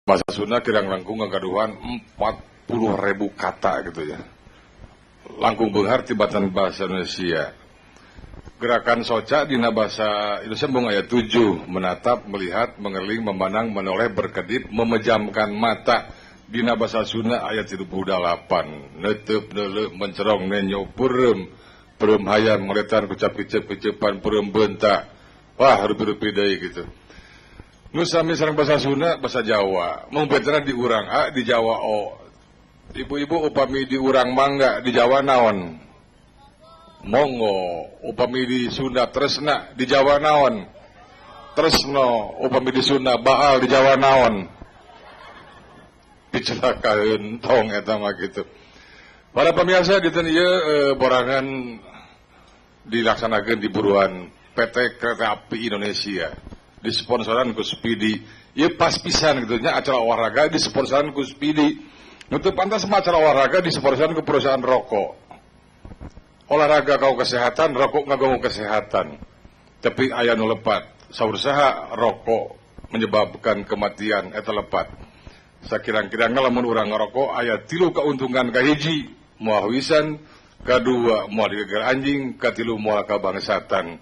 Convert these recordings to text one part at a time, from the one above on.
Bahasa Sunda kirang langkung ngagaduhan 40.000 kata gitu ya. Langkung beunghar tibatan bahasa Indonesia. Gerakan soca dina bahasa Indonesia mung aya 7, menatap, melihat, mengerling, memandang, menoleh, berkedip, memejamkan mata. Dina bahasa Sunda ayat 38, neuteub neuleuh mencerong nenyo peureum, peureum hayam ngaletan kucap-kicep-kicepan peureum beunta. Wah, rupi-rupi deui gitu. Nu sami sareng bahasa Sunda, bahasa Jawa. Mung betana di urang A, di Jawa O. Ibu-ibu upami di urang mangga, di Jawa naon? Monggo. Upami di Sunda tresna, di Jawa naon? Tresno. Upami di Sunda baal, di Jawa naon? Dicelakaeun tong eta mah gitu. Para pemirsa dinten ieu borangan dilaksanakeun di buruan PT Kereta Api Indonesia. Disponsoran ku Speedy. Ieu pas pisan gitu nya acara olahraga disponsoran ku Speedy. Nu teu pantas mah acara olahraga disponsoran ku perusahaan rokok. Olahraga kau kesehatan, rokok ngaganggu kesehatan. Tapi aya nu lepat. Saur saha rokok menyebabkan kematian eta lepat. Sakirang-kirangna lamun urang ngarokok aya 3 kauntungan kahiji moal wisan, kadua moal digeger anjing, katilu moal kabangsatan.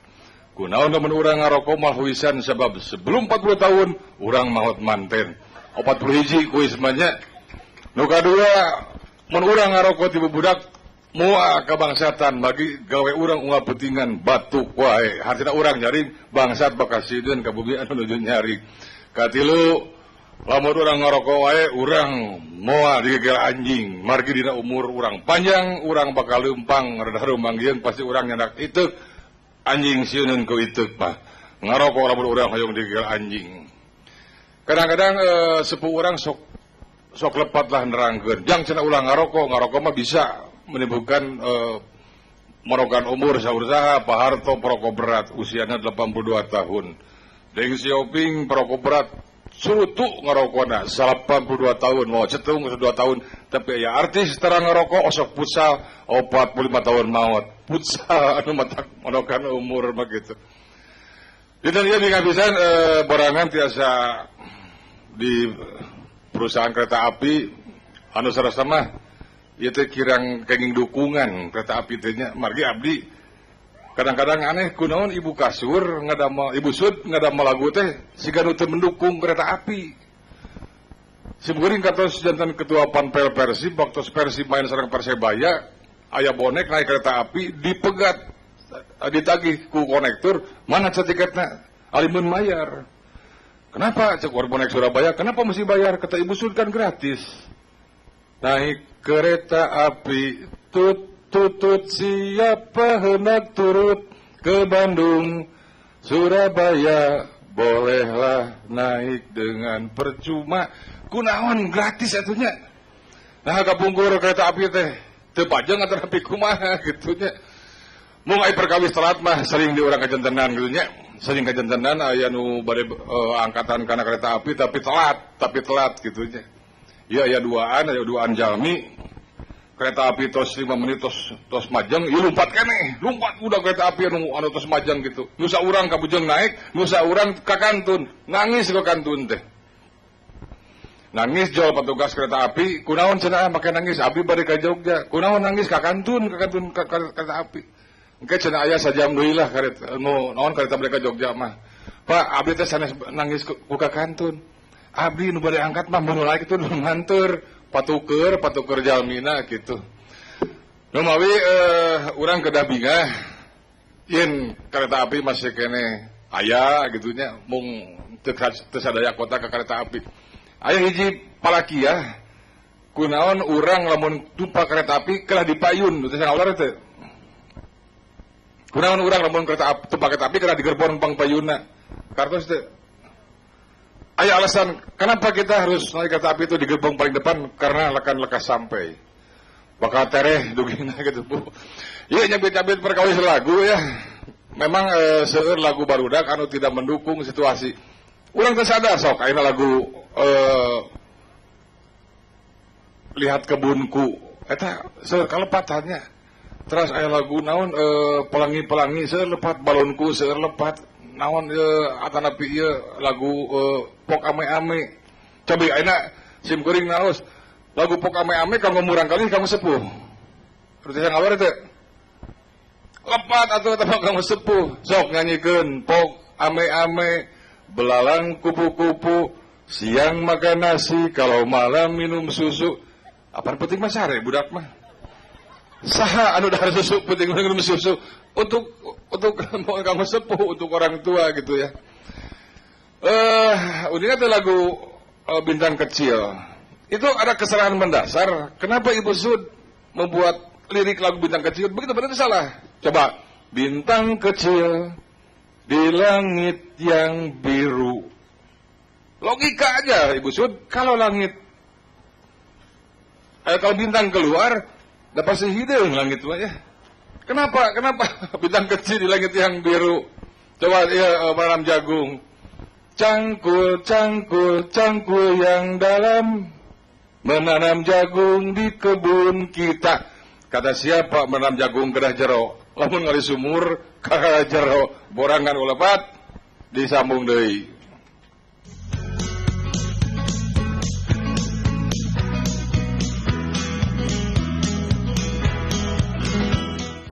Kunaon lamun urang ngarokok moal wisan sebab sebelum 40 tahun urang maot manten. 41 kuis mah nya. Nu kadua mun urang ngarokok ti budak moal kabangsatan bagi gawe urang unggal pentingan batuk wae. Hartina urang nyaring bangsat bakasideun ka bumi anu nuju nyaring. Katilu lamun urang ngarokok wae urang moal digeger anjing. Margi dina umur urang panjang, urang bakal leumpang rada rumanggieun pasti urang nyandak iteuk. Anjing sieuneun ku iteuk mah. Ngarokok lamun urang hoyong digeger anjing. Kadang-kadang sepuh urang sok lepat lah nerangkeun. Jang cenah ulah ngarokok mah bisa menimbulkan merogan umur saur saha Pak Harto perokok berat usiana 82 tahun. Deng Xiaoping perokok berat surutu ngarokona 82 tahun mau cetung 2 tahun tapi ya artis terang ngarokok osok putsal 45 tahun maut putsal anu matak monokan umur begitu. Dinten ieu ngabisan borangan tiasa di perusahaan kereta api anu sarasa mah ieu teh kirang kenging dukungan kereta api teh nya margi abdi kadang-kadang aneh kunaon ibu kasur ngadamel ibu sud ngadamel lagu teh siga nu teu mendukung kereta api. Simkuring katos jantan ketua Panpel Persib waktu Persib main sareng Persebaya aya bonek naik kereta api dipegat ditagih ku konektor mana tiketna alimun mayar. Kenapa cek war bonek Surabaya kenapa mesti bayar kata ibu sud kan gratis. Naik kereta api tutut siapa hendak turut ke Bandung Surabaya bolehlah naik dengan percuma kunaon gratis atunya. Nah kapungkur kereta api teh teu pajeng antara api kumaha gitu nya. Mung aya perkawis telat mah sering di urang kajentenan gitu nya. Sering kajentenan aya nu bade angkatan kana kereta api tapi telat gitu nya. Ieu aya duaan jalmi kereta api tos 5 menit tos majeng ieu lumpat keneh lumpat udah kereta api anu tos majeng gitu nusa urang kabujeng naik nusa urang ka kantun nangis ka kantun teh nangis jol petugas kereta api kunaon cenah make nangis abdi bade ka Jogja kunaon nangis ka kantun kereta api engke cenah aya sajam deui lah kereta naon kereta bade ka Jogja mah Pak abdi teh sanes nangis ku ka kantun abdi nu bade angkat mah mun naik itu nganteur patuker jalmina gitu. Numawi urang kedah bingah yen kereta api masih kene aya gitunya mung teu sadaya kota ka kereta api. Aya hiji palakia kunaon urang lamun tumpak kereta api kelah dipayun teh saular teh. Kunaon urang lamun kereta api tumpak kereta api kelah digerbon pang payunna. Kartos teh aya alasan kenapa kita harus naik kereta api itu di gerbong paling depan karena lekas sampai bakal tereh dugina gitu Bu. Iya nyabit-nyabit perkawis lagu ya. Memang seueur lagu barudak anu tidak mendukung situasi. Urang teh sadar sok ayeuna lagu lihat kebunku eta seueur kalepatannya. Terus aya lagu naon pelangi-pelangi seueur lepat balonku seueur lepat naon atanapi ieu lagu pok ame-ame Coba enak sim kuring naos. Lagu pok ame-ame kanggo murang kali kanggo sepuh. Berarti yang awal itu. Lepat atau tepak kanggo sepuh. Sok nyanyikan pok ame-ame belalang kupu-kupu siang makan nasi kalau malam minum susu. Apa penting mah sare budak mah. Saha anu dahar susu penting minum susu untuk kamu sepuh untuk orang tua gitu ya. Udah ada lagu Bintang Kecil. Itu ada kesalahan mendasar. Kenapa Ibu Sud membuat lirik lagu Bintang Kecil? Begitu berarti salah. Coba bintang kecil di langit yang biru. Logika aja Ibu Sud. Kalau langit, kalau bintang keluar, dapat pasti hidung langit ya. Kenapa bintang kecil di langit yang biru? Coba ya Malam Jagung. Cangkul, cangkul, cangkul yang dalam menanam jagung di kebun kita. Kata siapa menanam jagung kedah jero? Lamun ngali sumur, kakak jero, borangan ulepat, disambung deui.